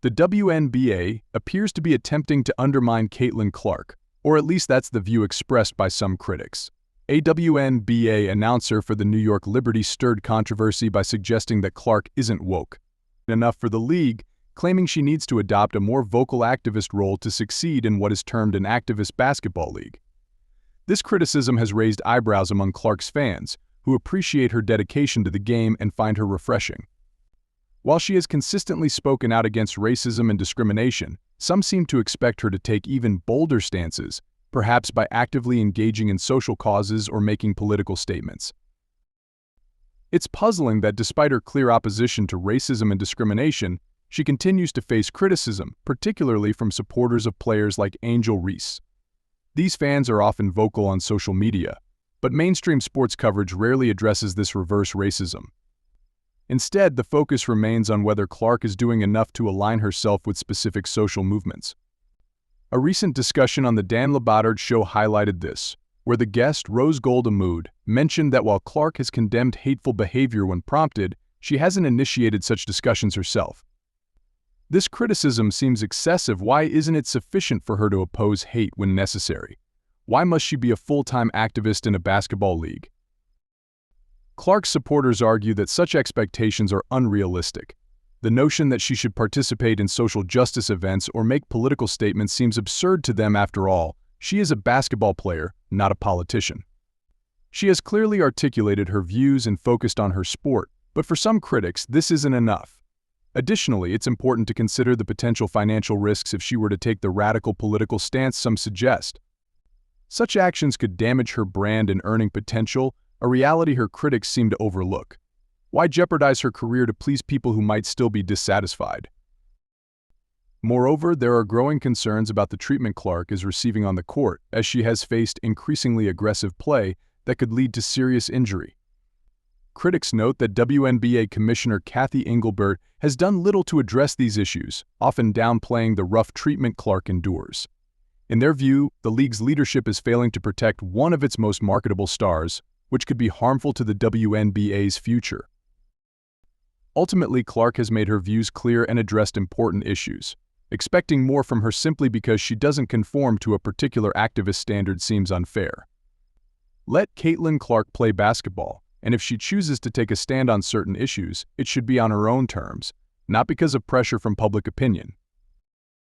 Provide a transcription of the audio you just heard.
The WNBA appears to be attempting to undermine Caitlin Clark, or at least that's the view expressed by some critics. A WNBA announcer for the New York Liberty stirred controversy by suggesting that Clark isn't woke enough for the league, claiming she needs to adopt a more vocal activist role to succeed in what is termed an activist basketball league. This criticism has raised eyebrows among Clark's fans, who appreciate her dedication to the game and find her refreshing. While she has consistently spoken out against racism and discrimination, some seem to expect her to take even bolder stances, perhaps by actively engaging in social causes or making political statements. It's puzzling that despite her clear opposition to racism and discrimination, she continues to face criticism, particularly from supporters of players like Angel Reese. These fans are often vocal on social media, but mainstream sports coverage rarely addresses this reverse racism. Instead, the focus remains on whether Clark is doing enough to align herself with specific social movements. A recent discussion on the Dan Labatard show highlighted this, where the guest, Rose Gold mentioned that while Clark has condemned hateful behavior when prompted, she hasn't initiated such discussions herself. This criticism seems excessive. Why isn't it sufficient for her to oppose hate when necessary? Why must she be a full-time activist in a basketball league? Clark's supporters argue that such expectations are unrealistic. The notion that she should participate in social justice events or make political statements seems absurd to them. After all, she is a basketball player, not a politician. She has clearly articulated her views and focused on her sport, but for some critics, this isn't enough. Additionally, it's important to consider the potential financial risks if she were to take the radical political stance some suggest. Such actions could damage her brand and earning potential, a reality her critics seem to overlook. Why jeopardize her career to please people who might still be dissatisfied? Moreover, there are growing concerns about the treatment Clark is receiving on the court, as she has faced increasingly aggressive play that could lead to serious injury. Critics note that WNBA Commissioner Kathy Engelbert has done little to address these issues, often downplaying the rough treatment Clark endures. In their view, the league's leadership is failing to protect one of its most marketable stars, which could be harmful to the WNBA's future. Ultimately, Clark has made her views clear and addressed important issues. Expecting more from her simply because she doesn't conform to a particular activist standard seems unfair. Let Caitlin Clark play basketball, and if she chooses to take a stand on certain issues, it should be on her own terms, not because of pressure from public opinion.